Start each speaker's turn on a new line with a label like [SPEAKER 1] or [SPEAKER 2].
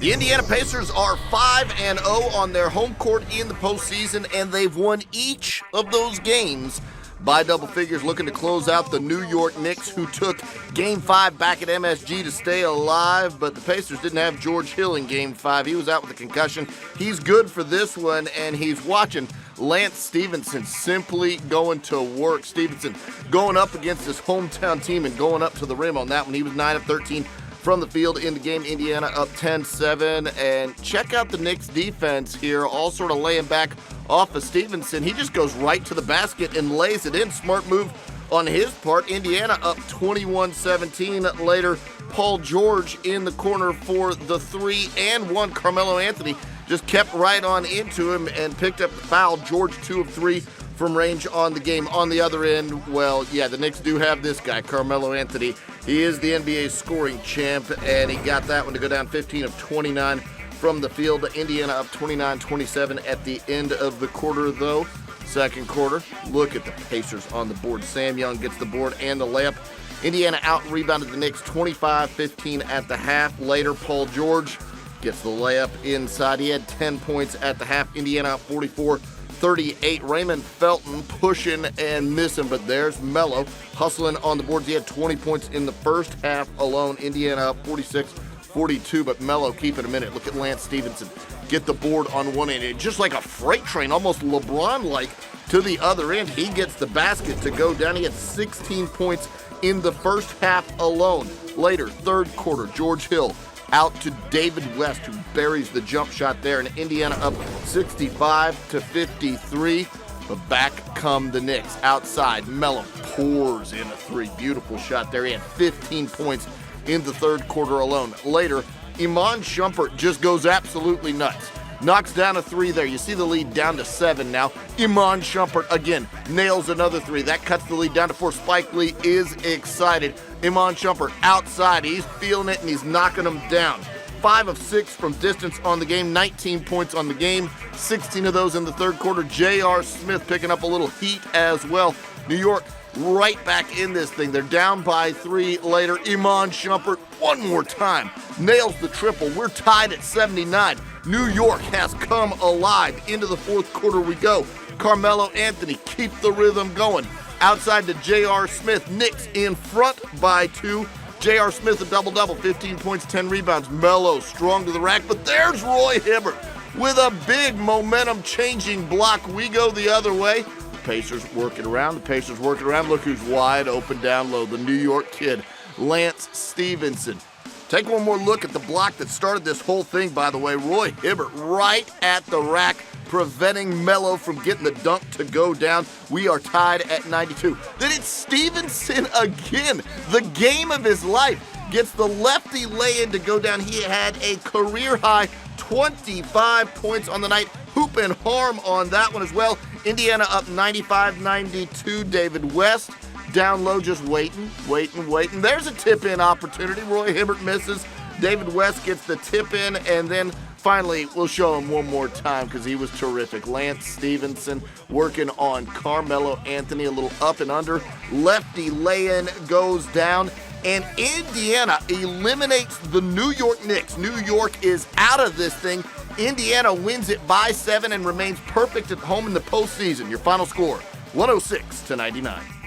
[SPEAKER 1] The Indiana Pacers are 5-0 on their home court in the postseason, and they've won each of those games by double figures, looking to close out the New York Knicks, who took Game 5 back at MSG to stay alive, but the Pacers didn't have George Hill in Game 5. He was out with a concussion. He's good for this one, and he's watching Lance Stephenson simply going to work. Stephenson going up against his hometown team and going up to the rim on that one. He was 9 of 13 from the field in the game. Indiana up 10-7, and check out the Knicks defense here, all sort of laying back off of Stephenson. He just goes right to the basket and lays it in. Smart move on his part. Indiana up 21-17. Later, Paul George in the corner for the 3-and-1. Carmelo Anthony just kept right on into him and picked up the foul. George 2 of 3 from range on the game. On the other end, well, yeah, the Knicks do have this guy, Carmelo Anthony. He is the NBA's scoring champ, and he got that one to go down 15 of 29 from the field. Indiana up 29-27 at the end of the quarter, though. Second quarter, look at the Pacers on the board. Sam Young gets the board and the layup. Indiana out-rebounded the Knicks 25-15 at the half. Later, Paul George gets the layup inside. He had 10 points at the half. Indiana up 44-38. Raymond Felton pushing and missing, but there's Melo hustling on the boards. He had 20 points in the first half alone. Indiana up 46-42, but Melo keeping a minute. Look at Lance Stephenson get the board on one end. Just like a freight train, almost LeBron-like to the other end. He gets the basket to go down. He had 16 points in the first half alone. Later, third quarter, George Hill out to David West, who buries the jump shot there, and Indiana up 65-53. But back come the Knicks. Outside, Melo pours in a three. Beautiful shot there. He had 15 points in the third quarter alone. Later, Iman Shumpert just goes absolutely nuts. Knocks down a three there. You see the lead down to 7 now. Iman Shumpert again nails another three. That cuts the lead down to 4. Spike Lee is excited. Iman Shumpert outside. He's feeling it and he's knocking them down. 5 of 6 from distance on the game. 19 points on the game. 16 of those in the third quarter. J.R. Smith picking up a little heat as well. New York right back in this thing. They're down by 3 later. Iman Shumpert one more time nails the triple. We're tied at 79. New York has come alive. Into the fourth quarter we go. Carmelo Anthony keep the rhythm going. Outside to J.R. Smith. Knicks in front by 2. J.R. Smith a double-double. 15 points, 10 rebounds. Melo strong to the rack. But there's Roy Hibbert with a big momentum-changing block. We go the other way. The Pacers working around. Look who's wide open down low. The New York kid, Lance Stephenson. Take one more look at the block that started this whole thing, by the way. Roy Hibbert right at the rack, preventing Melo from getting the dunk to go down. We are tied at 92. Then it's Stephenson again. The game of his life. Gets the lefty lay-in to go down. He had a career-high 25 points on the night. Hoop and harm on that one as well. Indiana up 95-92. David West down low, just waiting. There's a tip-in opportunity. Roy Hibbert misses. David West gets the tip-in, and then finally, we'll show him one more time because he was terrific. Lance Stephenson working on Carmelo Anthony, a little up and under. Lefty lay-in goes down, and Indiana eliminates the New York Knicks. New York is out of this thing. Indiana wins it by 7 and remains perfect at home in the postseason. Your final score, 106-99.